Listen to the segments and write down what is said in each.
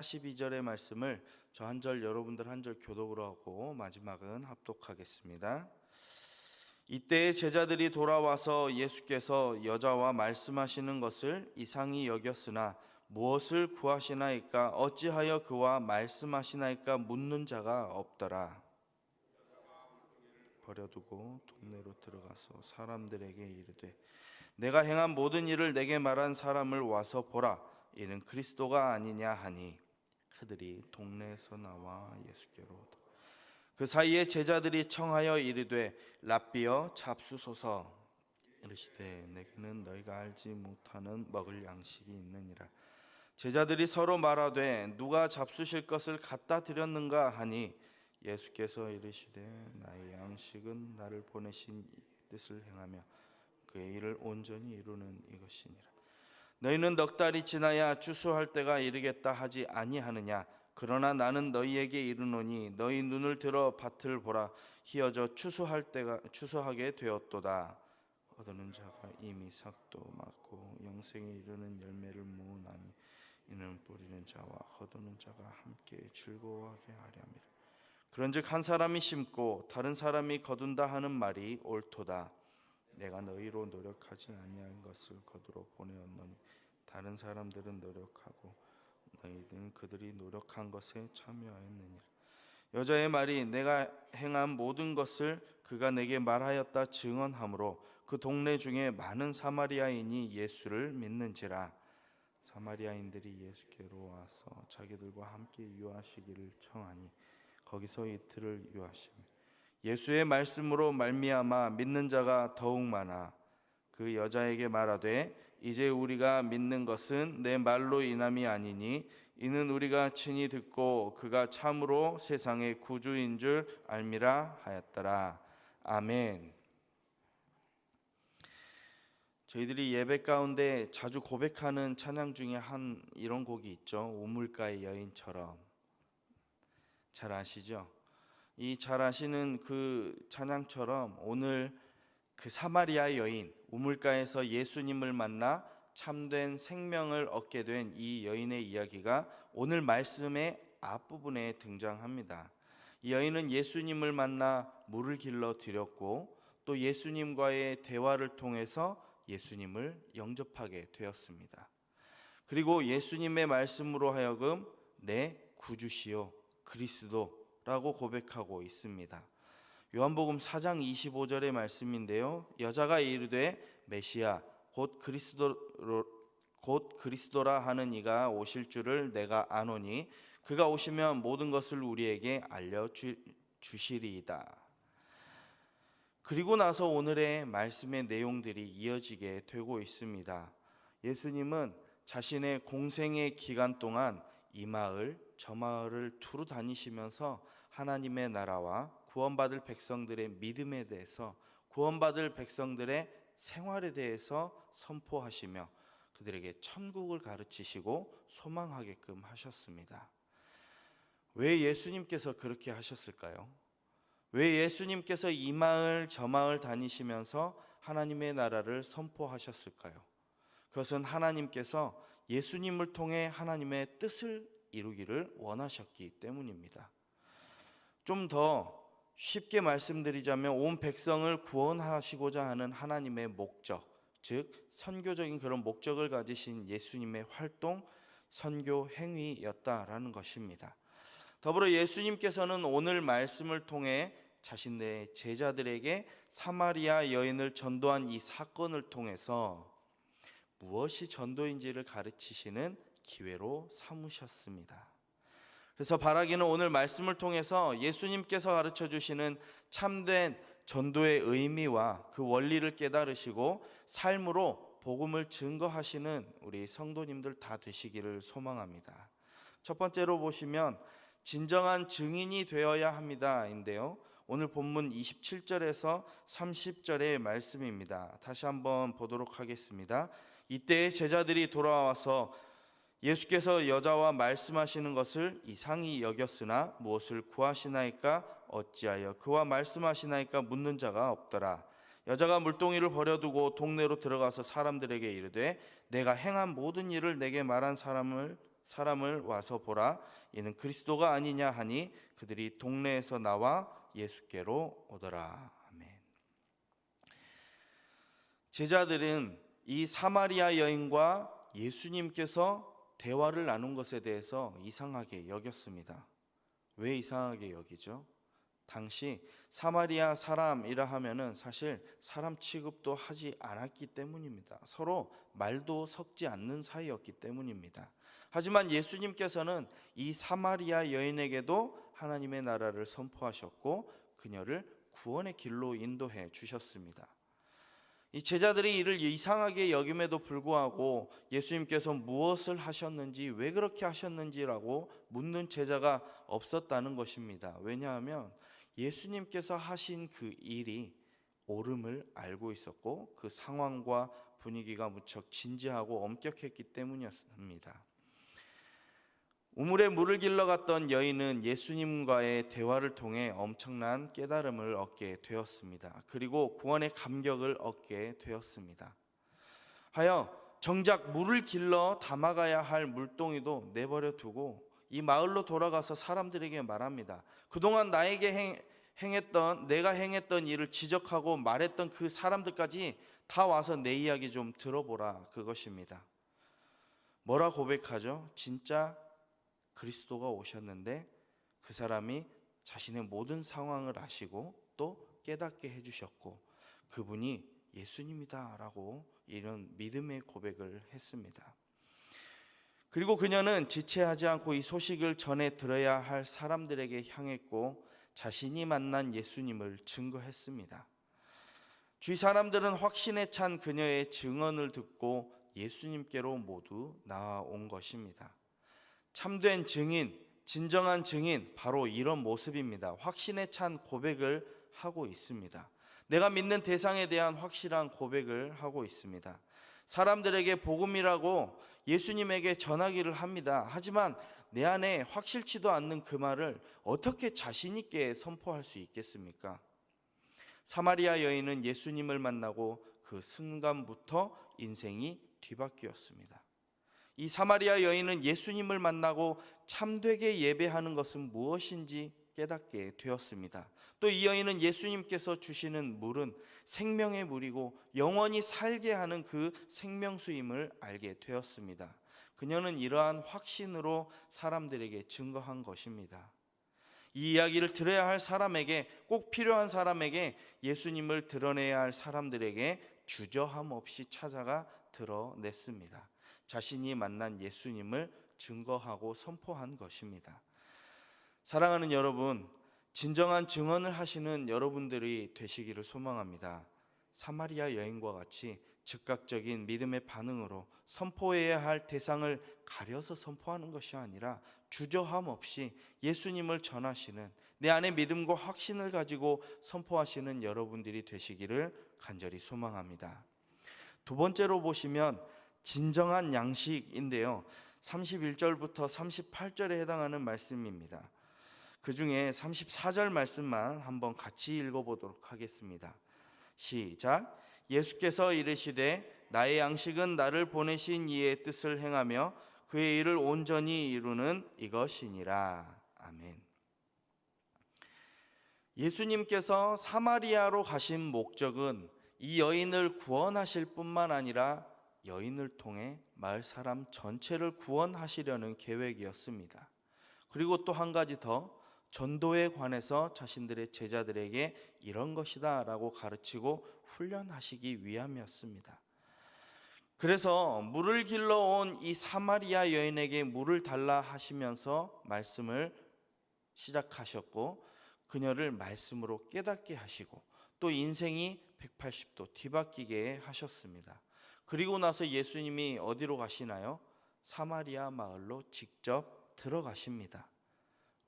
42절의 말씀을 저 한 절 여러분들 한 절 교독으로 하고 마지막은 합독하겠습니다. 이때 제자들이 돌아와서 예수께서 여자와 말씀하시는 것을 이상히 여겼으나 무엇을 구하시나이까 어찌하여 그와 말씀하시나이까 묻는 자가 없더라. 버려두고 동네로 들어가서 사람들에게 이르되 내가 행한 모든 일을 내게 말한 사람을 와서 보라. 이는 그리스도가 아니냐 하니 그들이 동네에서 나와 예수께로 오더. 그 사이에 제자들이 청하여 이르되 랍비여 잡수소서. 이르시되 내게는 너희가 알지 못하는 먹을 양식이 있느니라. 제자들이 서로 말하되 누가 잡수실 것을 갖다 드렸는가 하니 예수께서 이르시되 나의 양식은 나를 보내신 이의 뜻을 행하며 그의 일을 온전히 이루는 이것이니라. 너희는 넉 달이 지나야 추수할 때가 이르겠다 하지 아니하느냐? 그러나 나는 너희에게 이르노니 너희 눈을 들어 밭을 보라. 희어져 추수하게 되었도다. 얻는 자가 이미 삭도 맞고 영생에 이르는 열매를 모으나니 이는 뿌리는 자와 거두는 자가 함께 즐거워하게 하렴이라. 그런즉 한 사람이 심고 다른 사람이 거둔다 하는 말이 옳도다. 내가 너희로 노력하지 아니한 것을 거두러 보내었노니 다른 사람들은 노력하고 너희는 그들이 노력한 것에 참여하였느니라. 여자의 말이 내가 행한 모든 것을 그가 내게 말하였다 증언하므로 그 동네 중에 많은 사마리아인이 예수를 믿는지라. 사마리아인들이 예수께로 와서 자기들과 함께 유하시기를 청하니 거기서 이틀을 유하시며 예수의 말씀으로 말미암아 믿는 자가 더욱 많아 그 여자에게 말하되 이제 우리가 믿는 것은 내 말로 인함이 아니니 이는 우리가 친히 듣고 그가 참으로 세상의 구주인 줄 알미라 하였더라. 아멘. 저희들이 예배 가운데 자주 고백하는 찬양 중에 한 이런 곡이 있죠. 우물가의 여인처럼. 잘 아시죠? 이 잘 아시는 그 찬양처럼 오늘 그 사마리아 여인, 우물가에서 예수님을 만나 참된 생명을 얻게 된 이 여인의 이야기가 오늘 말씀의 앞부분에 등장합니다. 이 여인은 예수님을 만나 물을 길러 드렸고 또 예수님과의 대화를 통해서 예수님을 영접하게 되었습니다. 그리고 예수님의 말씀으로 하여금 내 구주시요 그리스도라고 고백하고 있습니다. 요한복음 4장 25절의 말씀인데요. 여자가 이르되 메시아 곧 그리스도라 하는 이가 오실 줄을 내가 아노니 그가 오시면 모든 것을 우리에게 알려주시리이다. 그리고 나서 오늘의 말씀의 내용들이 이어지게 되고 있습니다. 예수님은 자신의 공생의 기간 동안 이 마을 저 마을을 두루 다니시면서 하나님의 나라와 구원받을 백성들의 믿음에 대해서 구원받을 백성들의 생활에 대해서 선포하시며 그들에게 천국을 가르치시고 소망하게끔 하셨습니다. 왜 예수님께서 그렇게 하셨을까요? 왜 예수님께서 이 마을 저 마을 다니시면서 하나님의 나라를 선포하셨을까요? 그것은 하나님께서 예수님을 통해 하나님의 뜻을 이루기를 원하셨기 때문입니다. 좀 더 쉽게 말씀드리자면 온 백성을 구원하시고자 하는 하나님의 목적, 즉 선교적인 그런 목적을 가지신 예수님의 활동, 선교 행위였다라는 것입니다. 더불어 예수님께서는 오늘 말씀을 통해 자신의 제자들에게 사마리아 여인을 전도한 이 사건을 통해서 무엇이 전도인지를 가르치시는 기회로 삼으셨습니다. 그래서 바라기는 오늘 말씀을 통해서 예수님께서 가르쳐 주시는 참된 전도의 의미와 그 원리를 깨달으시고 삶으로 복음을 증거하시는 우리 성도님들 다 되시기를 소망합니다. 첫 번째로 보시면 진정한 증인이 되어야 합니다인데요. 오늘 본문 27절에서 30절의 말씀입니다. 다시 한번 보도록 하겠습니다. 이때 제자들이 돌아와서 예수께서 여자와 말씀하시는 것을 이상히 여겼으나 무엇을 구하시나이까 어찌하여 그와 말씀하시나이까 묻는 자가 없더라. 여자가 물동이를 버려두고 동네로 들어가서 사람들에게 이르되 내가 행한 모든 일을 내게 말한 사람을 와서 보라 이는 그리스도가 아니냐 하니 그들이 동네에서 나와 예수께로 오더라. 아멘. 제자들은 이 사마리아 여인과 예수님께서 대화를 나눈 것에 대해서 이상하게 여겼습니다. 왜 이상하게 여기죠? 당시 사마리아 사람이라 하면은 사실 사람 취급도 하지 않았기 때문입니다. 서로 말도 섞지 않는 사이였기 때문입니다. 하지만 예수님께서는 이 사마리아 여인에게도 하나님의 나라를 선포하셨고 그녀를 구원의 길로 인도해 주셨습니다. 이 제자들이 이를 이상하게 여김에도 불구하고 예수님께서 무엇을 하셨는지, 왜 그렇게 하셨는지라고 묻는 제자가 없었다는 것입니다. 왜냐하면 예수님께서 하신 그 일이 옳음을 알고 있었고 그 상황과 분위기가 무척 진지하고 엄격했기 때문이었습니다. 우물에 물을 길러 갔던 여인은 예수님과의 대화를 통해 엄청난 깨달음을 얻게 되었습니다. 그리고 구원의 감격을 얻게 되었습니다. 하여 정작 물을 길러 담아가야 할 물동이도 내버려 두고 이 마을로 돌아가서 사람들에게 말합니다. 그동안 나에게 내가 행했던 일을 지적하고 말했던 그 사람들까지 다 와서 내 이야기 좀 들어보라, 그것입니다. 뭐라 고백하죠? 진짜 그리스도가 오셨는데 그 사람이 자신의 모든 상황을 아시고 또 깨닫게 해주셨고 그분이 예수님이다라고 이런 믿음의 고백을 했습니다. 그리고 그녀는 지체하지 않고 이 소식을 전해 들어야 할 사람들에게 향했고 자신이 만난 예수님을 증거했습니다. 주위 사람들은 확신에 찬 그녀의 증언을 듣고 예수님께로 모두 나아온 것입니다. 참된 증인, 진정한 증인, 바로 이런 모습입니다. 확신에 찬 고백을 하고 있습니다. 내가 믿는 대상에 대한 확실한 고백을 하고 있습니다. 사람들에게 복음이라고 예수님에게 전하기를 합니다. 하지만 내 안에 확실치도 않는 그 말을 어떻게 자신 있게 선포할 수 있겠습니까? 사마리아 여인은 예수님을 만나고 그 순간부터 인생이 뒤바뀌었습니다. 이 사마리아 여인은 예수님을 만나고 참되게 예배하는 것은 무엇인지 깨닫게 되었습니다. 또 이 여인은 예수님께서 주시는 물은 생명의 물이고 영원히 살게 하는 그 생명수임을 알게 되었습니다. 그녀는 이러한 확신으로 사람들에게 증거한 것입니다. 이 이야기를 들어야 할 사람에게, 꼭 필요한 사람에게, 예수님을 드러내야 할 사람들에게 주저함 없이 찾아가 드러냈습니다. 자신이 만난 예수님을 증거하고 선포한 것입니다. 사랑하는 여러분, 진정한 증언을 하시는 여러분들이 되시기를 소망합니다. 사마리아 여인과 같이 즉각적인 믿음의 반응으로 선포해야 할 대상을 가려서 선포하는 것이 아니라 주저함 없이 예수님을 전하시는, 내 안에 믿음과 확신을 가지고 선포하시는 여러분들이 되시기를 간절히 소망합니다. 두 번째로 보시면 진정한 양식인데요, 31절부터 38절에 해당하는 말씀입니다. 그 중에 34절 말씀만 한번 같이 읽어보도록 하겠습니다. 시작. 예수께서 이르시되 나의 양식은 나를 보내신 이의 뜻을 행하며 그의 일을 온전히 이루는 이것이니라. 아멘. 예수님께서 사마리아로 가신 목적은 이 여인을 구원하실 뿐만 아니라 여인을 통해 마을 사람 전체를 구원하시려는 계획이었습니다. 그리고 또 한 가지 더, 전도에 관해서 자신들의 제자들에게 이런 것이다 라고 가르치고 훈련하시기 위함이었습니다. 그래서 물을 길러 온 이 사마리아 여인에게 물을 달라 하시면서 말씀을 시작하셨고 그녀를 말씀으로 깨닫게 하시고 또 인생이 180도 뒤바뀌게 하셨습니다. 그리고 나서 예수님이 어디로 가시나요? 사마리아 마을로 직접 들어가십니다.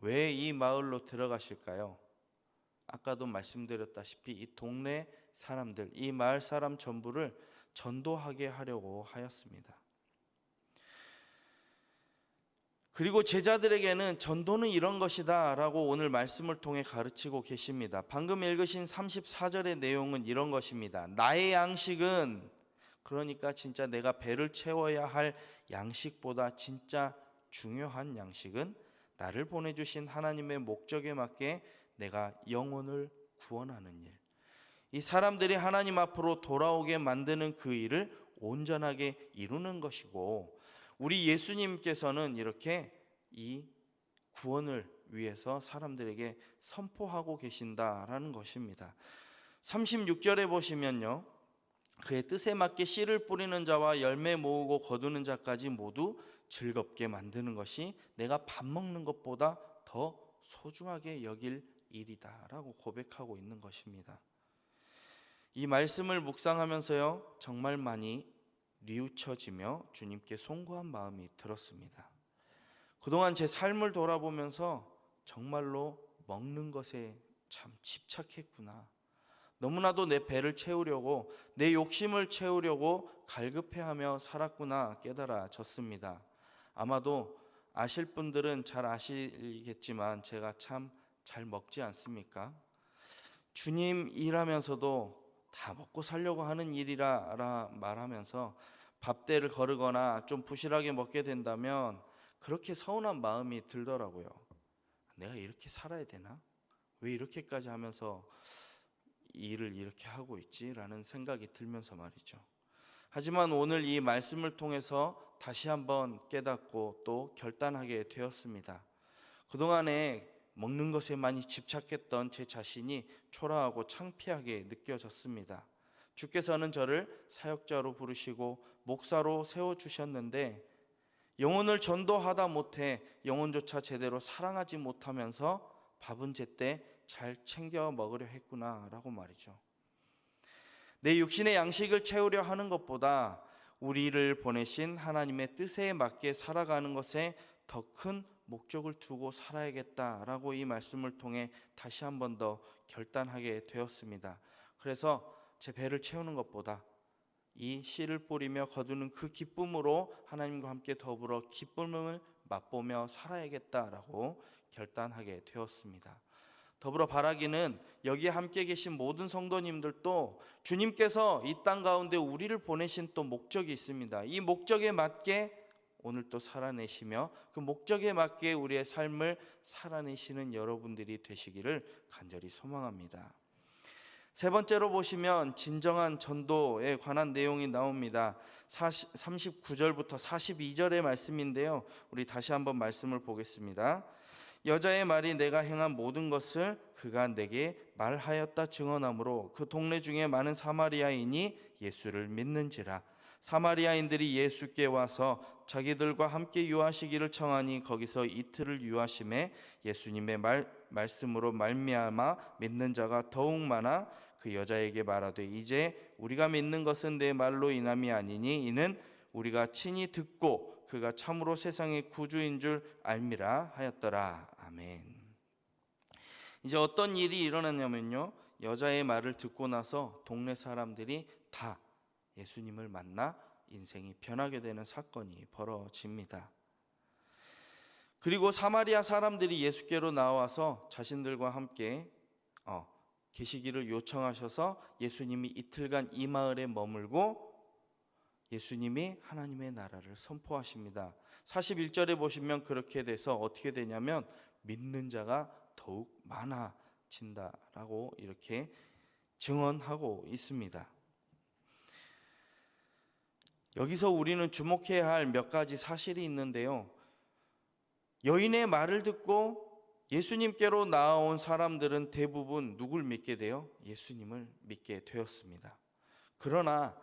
왜 이 마을로 들어가실까요? 아까도 말씀드렸다시피 이 동네 사람들, 이 마을 사람 전부를 전도하게 하려고 하였습니다. 그리고 제자들에게는 전도는 이런 것이다 라고 오늘 말씀을 통해 가르치고 계십니다. 방금 읽으신 34절의 내용은 이런 것입니다. 나의 양식은, 그러니까 진짜 내가 배를 채워야 할 양식보다 진짜 중요한 양식은 나를 보내주신 하나님의 목적에 맞게 내가 영혼을 구원하는 일, 이 사람들이 하나님 앞으로 돌아오게 만드는 그 일을 온전하게 이루는 것이고, 우리 예수님께서는 이렇게 이 구원을 위해서 사람들에게 선포하고 계신다라는 것입니다. 36절에 보시면요, 그의 뜻에 맞게 씨를 뿌리는 자와 열매 모으고 거두는 자까지 모두 즐겁게 만드는 것이 내가 밥 먹는 것보다 더 소중하게 여길 일이다라고 고백하고 있는 것입니다. 이 말씀을 묵상하면서요, 정말 많이 뉘우쳐지며 주님께 송구한 마음이 들었습니다. 그동안 제 삶을 돌아보면서 정말로 먹는 것에 참 집착했구나, 너무나도 내 배를 채우려고, 내 욕심을 채우려고 갈급해하며 살았구나 깨달아졌습니다. 아마도 아실 분들은 잘 아시겠지만 제가 참 잘 먹지 않습니까? 주님 일하면서도 다 먹고 살려고 하는 일이라 말하면서 밥대를 거르거나 좀 부실하게 먹게 된다면 그렇게 서운한 마음이 들더라고요. 내가 이렇게 살아야 되나? 왜 이렇게까지 하면서 일을 이렇게 하고 있지라는 생각이 들면서 말이죠. 하지만 오늘 이 말씀을 통해서 다시 한번 깨닫고 또 결단하게 되었습니다. 그동안에 먹는 것에 많이 집착했던 제 자신이 초라하고 창피하게 느껴졌습니다. 주께서는 저를 사역자로 부르시고 목사로 세워주셨는데 영혼을 전도하다 못해 영혼조차 제대로 사랑하지 못하면서 밥은 제때 잘 챙겨 먹으려 했구나라고 말이죠. 내 육신의 양식을 채우려 하는 것보다 우리를 보내신 하나님의 뜻에 맞게 살아가는 것에 더 큰 목적을 두고 살아야겠다라고 이 말씀을 통해 다시 한 번 더 결단하게 되었습니다. 그래서 제 배를 채우는 것보다 이 씨를 뿌리며 거두는 그 기쁨으로 하나님과 함께 더불어 기쁨을 맛보며 살아야겠다라고 결단하게 되었습니다. 더불어 바라기는 여기에 함께 계신 모든 성도님들도 주님께서 이 땅 가운데 우리를 보내신 또 목적이 있습니다. 이 목적에 맞게 오늘 또 살아내시며 그 목적에 맞게 우리의 삶을 살아내시는 여러분들이 되시기를 간절히 소망합니다. 세 번째로 보시면 진정한 전도에 관한 내용이 나옵니다. 39절부터 42절의 말씀인데요, 우리 다시 한번 말씀을 보겠습니다. 여자의 말이 내가 행한 모든 것을 그가 내게 말하였다 증언하므로 그 동네 중에 많은 사마리아인이 예수를 믿는지라. 사마리아인들이 예수께 와서 자기들과 함께 유하시기를 청하니 거기서 이틀을 유하심에 예수님의 말씀으로 말미암아 믿는 자가 더욱 많아 그 여자에게 말하되 이제 우리가 믿는 것은 내 말로 인함이 아니니 이는 우리가 친히 듣고 그가 참으로 세상의 구주인 줄 알미라 하였더라. 아멘. 이제 어떤 일이 일어났냐면요, 여자의 말을 듣고 나서 동네 사람들이 다 예수님을 만나 인생이 변하게 되는 사건이 벌어집니다. 그리고 사마리아 사람들이 예수께로 나와서 자신들과 함께 계시기를 요청하셔서 예수님이 이틀간 이 마을에 머물고 예수님이 하나님의 나라를 선포하십니다. 41절에 보시면 그렇게 돼서 어떻게 되냐면 믿는 자가 더욱 많아진다라고 이렇게 증언하고 있습니다. 여기서 우리는 주목해야 할 몇 가지 사실이 있는데요, 여인의 말을 듣고 예수님께로 나아온 사람들은 대부분 누굴 믿게 돼요? 예수님을 믿게 되었습니다. 그러나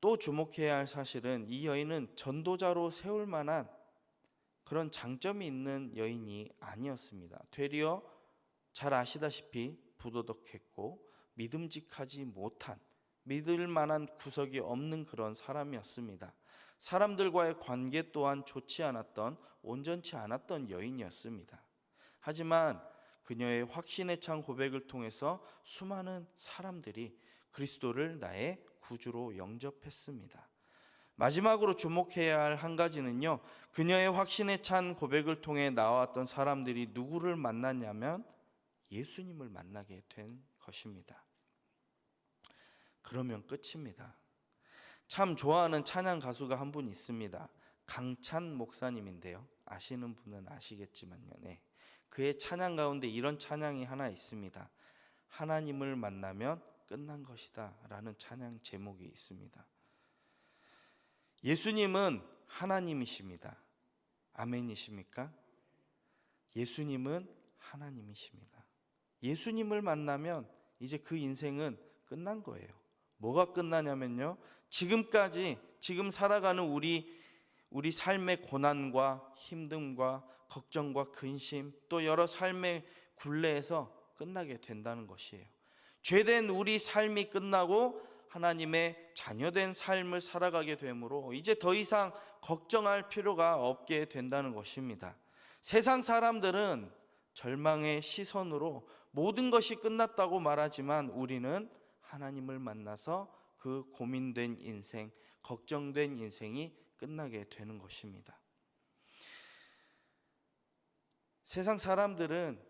또 주목해야 할 사실은 이 여인은 전도자로 세울 만한 그런 장점이 있는 여인이 아니었습니다. 되려 잘 아시다시피 부도덕했고 믿음직하지 못한, 믿을 만한 구석이 없는 그런 사람이었습니다. 사람들과의 관계 또한 좋지 않았던, 온전치 않았던 여인이었습니다. 하지만 그녀의 확신에 찬 고백을 통해서 수많은 사람들이 그리스도를 나의 구주로 영접했습니다. 마지막으로 주목해야 할 한 가지는요, 그녀의 확신에 찬 고백을 통해 나왔던 사람들이 누구를 만났냐면 예수님을 만나게 된 것입니다. 그러면 끝입니다. 참 좋아하는 찬양 가수가 한 분 있습니다. 강찬 목사님인데요, 아시는 분은 아시겠지만요. 네. 그의 찬양 가운데 이런 찬양이 하나 있습니다. 하나님을 만나면 끝난 것이다 라는 찬양 제목이 있습니다. 예수님은 하나님이십니다. 아멘이십니까? 예수님은 하나님이십니다. 예수님을 만나면 이제 그 인생은 끝난 거예요. 뭐가 끝나냐면요, 지금 살아가는 우리 삶의 고난과 힘듦과 걱정과 근심, 또 여러 삶의 굴레에서 끝나게 된다는 것이에요. 죄된 우리 삶이 끝나고 하나님의 자녀된 삶을 살아가게 되므로 이제 더 이상 걱정할 필요가 없게 된다는 것입니다. 세상 사람들은 절망의 시선으로 모든 것이 끝났다고 말하지만 우리는 하나님을 만나서 그 고민된 인생, 걱정된 인생이 끝나게 되는 것입니다. 세상 사람들은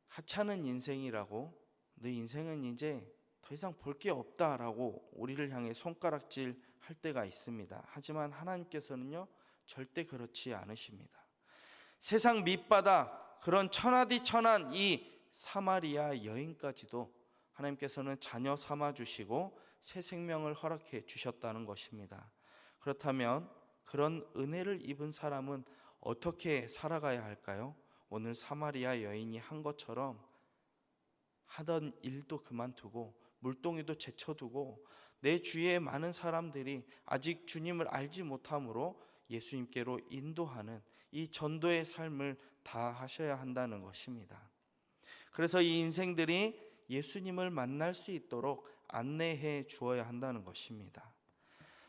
하찮은 인생이라고, 내 인생은 이제 더 이상 볼 게 없다라고 우리를 향해 손가락질 할 때가 있습니다. 하지만 하나님께서는요, 절대 그렇지 않으십니다. 세상 밑바닥 그런 천하디천한 이 사마리아 여인까지도 하나님께서는 자녀 삼아 주시고 새 생명을 허락해 주셨다는 것입니다. 그렇다면 그런 은혜를 입은 사람은 어떻게 살아가야 할까요? 오늘 사마리아 여인이 한 것처럼 하던 일도 그만두고 물동이도 제쳐두고 내 주위에 많은 사람들이 아직 주님을 알지 못함으로 예수님께로 인도하는 이 전도의 삶을 다 하셔야 한다는 것입니다. 그래서 이 인생들이 예수님을 만날 수 있도록 안내해 주어야 한다는 것입니다.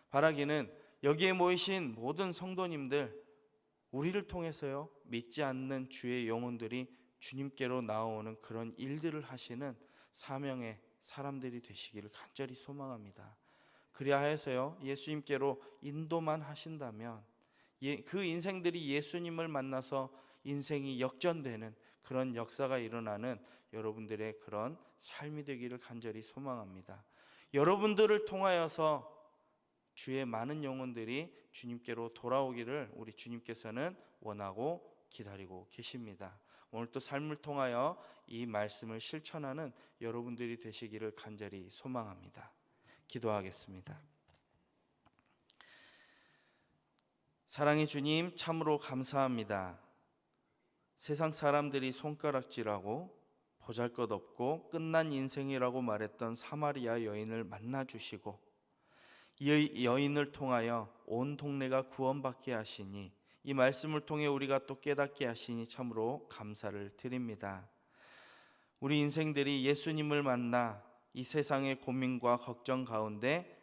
바라기는 여기에 모이신 모든 성도님들, 우리를 통해서요, 믿지 않는 주의 영혼들이 주님께로 나오는 그런 일들을 하시는 사명의 사람들이 되시기를 간절히 소망합니다. 그리하 해서요, 예수님께로 인도만 하신다면 그 인생들이 예수님을 만나서 인생이 역전되는 그런 역사가 일어나는 여러분들의 그런 삶이 되기를 간절히 소망합니다. 여러분들을 통하여서 주의 많은 영혼들이 주님께로 돌아오기를 우리 주님께서는 원하고 기다리고 계십니다. 오늘 또 삶을 통하여 이 말씀을 실천하는 여러분들이 되시기를 간절히 소망합니다. 기도하겠습니다. 사랑의 주님, 참으로 감사합니다. 세상 사람들이 손가락질하고 보잘것없고 끝난 인생이라고 말했던 사마리아 여인을 만나주시고 이 여인을 통하여 온 동네가 구원받게 하시니, 이 말씀을 통해 우리가 또 깨닫게 하시니 참으로 감사를 드립니다. 우리 인생들이 예수님을 만나 이 세상의 고민과 걱정 가운데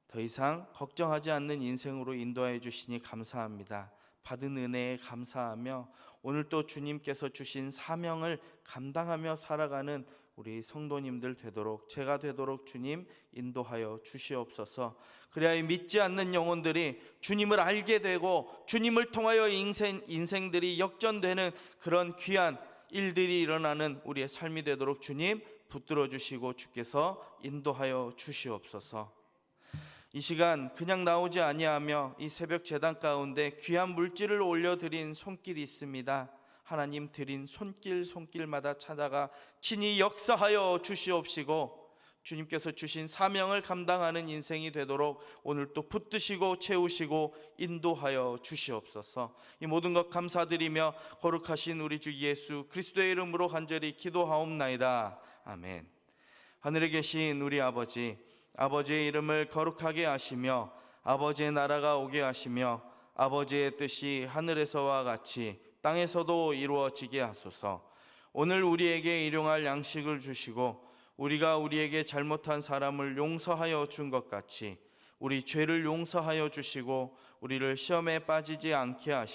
더 이상 걱정하지 않는 인생으로 인도하여 주시니 감사합니다. 받은 은혜에 감사하며 오늘 또 주님께서 주신 사명을 감당하며 살아가는 우리 성도님들 되도록, 제가 되도록 주님 인도하여 주시옵소서. 그래야 믿지 않는 영혼들이 주님을 알게 되고 주님을 통하여 인생들이 역전되는 그런 귀한 일들이 일어나는 우리의 삶이 되도록 주님 붙들어 주시고 주께서 인도하여 주시옵소서. 이 시간 그냥 나오지 아니하며 이 새벽 제단 가운데 귀한 물질을 올려드린 손길이 있습니다. 하나님 드린 손길마다 찾아가 친히 역사하여 주시옵시고 주님께서 주신 사명을 감당하는 인생이 되도록 오늘 또 붙드시고 채우시고 인도하여 주시옵소서. 이 모든 것 감사드리며 거룩하신 우리 주 예수 그리스도의 이름으로 간절히 기도하옵나이다. 아멘. 하늘에 계신 우리 아버지, 아버지의 이름을 거룩하게 하시며 아버지의 나라가 오게 하시며 아버지의 뜻이 하늘에서와 같이 땅에서도 이루어지게 하소서. 오늘 우리에게 일용할 양식을 주시고 우리가 우리에게 잘못한 사람을 용서하여 준 것 같이 우리 죄를 용서하여 주시고 우리를 시험에 빠지지 않게 하시고